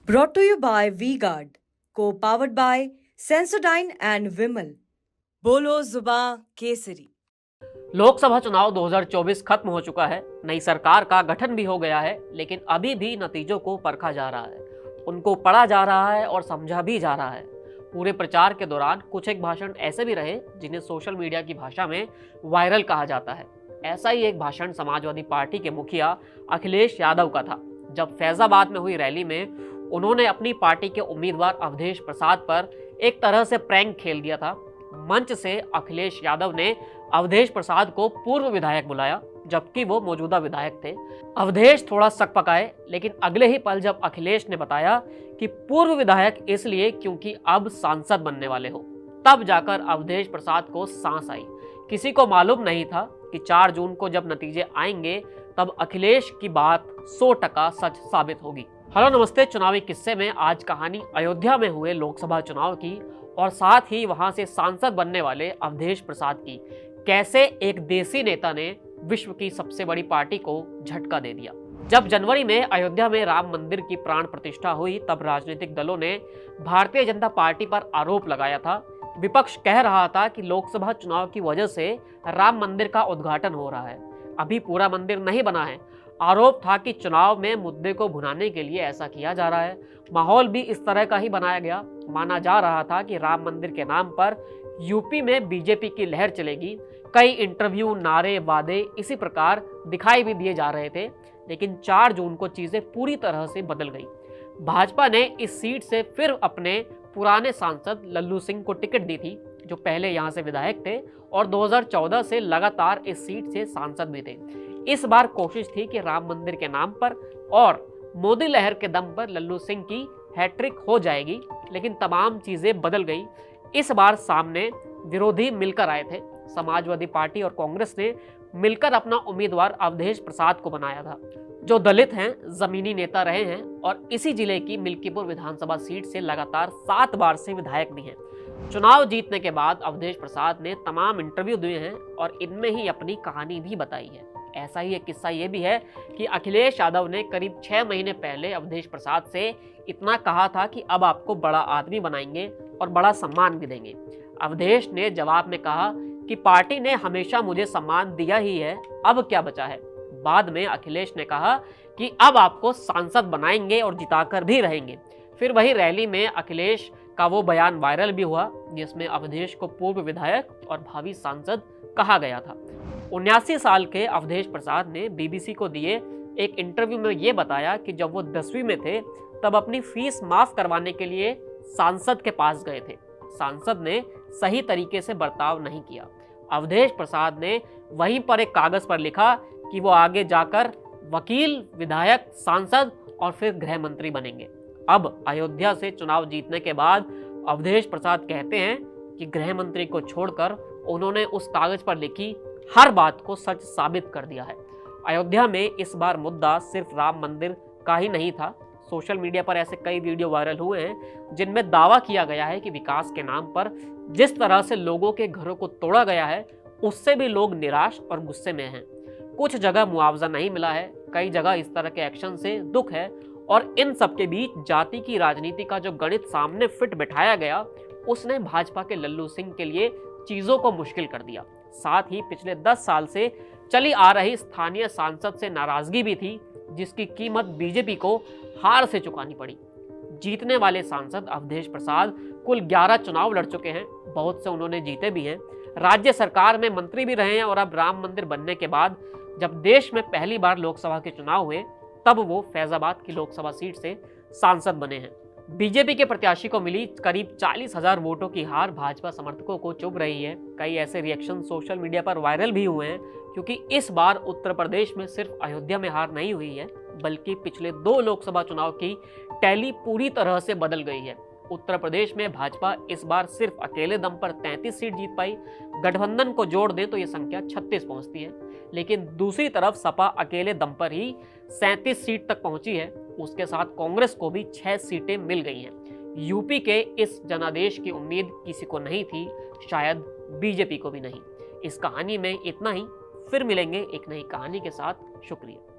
Brought to you by V-Guard, co-powered by Sensodyne and Vimal. बोलो जुबां केसरी। लोकसभा चुनाव 2024 खत्म हो चुका है। नई सरकार का गठन भी हो गया है, लेकिन अभी भी नतीजों को परखा जा रहा है, उनको पढ़ा जा रहा है और समझा भी जा रहा है। पूरे प्रचार के दौरान कुछ एक भाषण ऐसे भी रहे जिन्हें सोशल मीडिया की भाषा में वायरल कहा जाता है। ऐसा ही एक भाषण समाजवादी पार्टी के मुखिया अखिलेश यादव का था। जब फैजाबाद में हुई रैली में उन्होंने अपनी पार्टी के उम्मीदवार अवधेश प्रसाद पर एक तरह से प्रैंक खेल दिया था। मंच से अखिलेश यादव ने अवधेश प्रसाद को पूर्व विधायक बुलाया, जबकि वो मौजूदा विधायक थे। अवधेश थोड़ा सक पकाए, लेकिन अगले ही पल जब अखिलेश ने बताया कि पूर्व विधायक इसलिए क्योंकि अब सांसद बनने वाले हो, तब जाकर अवधेश प्रसाद को सांस आई। किसी को मालूम नहीं था कि 4 जून को जब नतीजे आएंगे तब अखिलेश की बात 100% सच साबित होगी। हेलो नमस्ते, चुनावी किस्से में आज कहानी अयोध्या में हुए लोकसभा चुनाव की और साथ ही वहां से सांसद बनने वाले अवधेश प्रसाद की। कैसे एक देसी नेता ने विश्व की सबसे बड़ी पार्टी को झटका दे दिया। जब जनवरी में अयोध्या में राम मंदिर की प्राण प्रतिष्ठा हुई, तब राजनीतिक दलों ने भारतीय जनता पार्टी पर आरोप लगाया था। विपक्ष कह रहा था कि लोकसभा चुनाव की वजह से राम मंदिर का उद्घाटन हो रहा है, अभी पूरा मंदिर नहीं बना है। आरोप था कि चुनाव में मुद्दे को भुनाने के लिए ऐसा किया जा रहा है। माहौल भी इस तरह का ही बनाया गया। माना जा रहा था कि राम मंदिर के नाम पर यूपी में बीजेपी की लहर चलेगी। कई इंटरव्यू, नारे, वादे इसी प्रकार दिखाई भी दिए जा रहे थे। लेकिन 4 जून को चीजें पूरी तरह से बदल गई। भाजपा ने इस सीट से फिर अपने पुराने सांसद लल्लू सिंह को टिकट दी थी, जो पहले यहां से विधायक थे और 2014 से लगातार इस सीट से सांसद भी थे। इस बार कोशिश थी कि राम मंदिर के नाम पर और मोदी लहर के दम पर लल्लू सिंह की हैट्रिक हो जाएगी, लेकिन तमाम चीजें बदल गई। इस बार सामने विरोधी मिलकर आए थे। समाजवादी पार्टी और कांग्रेस ने मिलकर अपना उम्मीदवार अवधेश प्रसाद को बनाया था, जो दलित हैं, जमीनी नेता रहे हैं और इसी जिले की मिल्कीपुर विधानसभा सीट से लगातार 7 बार से विधायक भी हैं। चुनाव जीतने के बाद अवधेश प्रसाद ने तमाम इंटरव्यू दिए हैं और इनमें ही अपनी कहानी भी बताई है। ऐसा ही एक किस्सा ये भी है कि अखिलेश यादव ने करीब 6 महीने पहले अवधेश प्रसाद से इतना कहा था कि अब आपको बड़ा आदमी बनाएंगे और बड़ा सम्मान भी देंगे। अवधेश ने जवाब में कहा कि पार्टी ने हमेशा मुझे सम्मान दिया ही है, अब क्या बचा है। बाद में अखिलेश ने कहा कि अब आपको सांसद बनाएंगे और जिताकर भी रहेंगे। फिर वही रैली में अखिलेश का वो बयान वायरल भी हुआ जिसमें अवधेश को पूर्व विधायक और भावी सांसद कहा गया था। 79 साल के अवधेश प्रसाद ने बीबीसी को दिए एक इंटरव्यू में ये बताया कि जब वो 10वीं में थे तब अपनी फीस माफ करवाने के लिए सांसद के पास गए थे। सांसद ने सही तरीके से बर्ताव नहीं किया। अवधेश प्रसाद ने वहीं पर एक कागज पर लिखा कि वो आगे जाकर वकील, विधायक, सांसद और फिर गृह मंत्री बनेंगे। अब अयोध्या से चुनाव जीतने के बाद अवधेश प्रसाद कहते हैं कि गृह मंत्री को छोड़कर उन्होंने उस कागज पर लिखी हर बात को सच साबित कर दिया है। अयोध्या में इस बार मुद्दा सिर्फ राम मंदिर का ही नहीं था। सोशल मीडिया पर ऐसे कई वीडियो वायरल हुए हैं जिनमें दावा किया गया है कि विकास के नाम पर जिस तरह से लोगों के घरों को तोड़ा गया है, उससे भी लोग निराश और गुस्से में हैं। कुछ जगह मुआवजा नहीं मिला है, कई जगह इस तरह के एक्शन से दुख है और इन सबके बीच जाति की राजनीति का जो गणित सामने फिट बिठाया गया, उसने भाजपा के लल्लू सिंह के लिए चीजों को मुश्किल कर दिया। साथ ही पिछले 10 साल से चली आ रही स्थानीय सांसद से नाराजगी भी थी, जिसकी कीमत बीजेपी को हार से चुकानी पड़ी। जीतने वाले सांसद अवधेश प्रसाद कुल 11 चुनाव लड़ चुके हैं, बहुत से उन्होंने जीते भी हैं, राज्य सरकार में मंत्री भी रहे हैं और अब राम मंदिर बनने के बाद जब देश में पहली बार लोकसभा के चुनाव हुए तब वो फैजाबाद की लोकसभा सीट से सांसद बने हैं। बीजेपी के प्रत्याशी को मिली करीब 40,000 वोटों की हार भाजपा समर्थकों को चुभ रही है। कई ऐसे रिएक्शन सोशल मीडिया पर वायरल भी हुए हैं, क्योंकि इस बार उत्तर प्रदेश में सिर्फ अयोध्या में हार नहीं हुई है, बल्कि पिछले 2 लोकसभा चुनाव की टैली पूरी तरह से बदल गई है। उत्तर प्रदेश में भाजपा इस बार सिर्फ अकेले दम पर 33 सीट जीत पाई। गठबंधन को जोड़ दें तो ये संख्या 36 पहुंचती है, लेकिन दूसरी तरफ सपा अकेले दम पर ही 37 सीट तक पहुंची है। उसके साथ कांग्रेस को भी 6 सीटें मिल गई हैं। यूपी के इस जनादेश की उम्मीद किसी को नहीं थी, शायद बीजेपी को भी नहीं। इस कहानी में इतना ही। फिर मिलेंगे एक नई कहानी के साथ। शुक्रिया।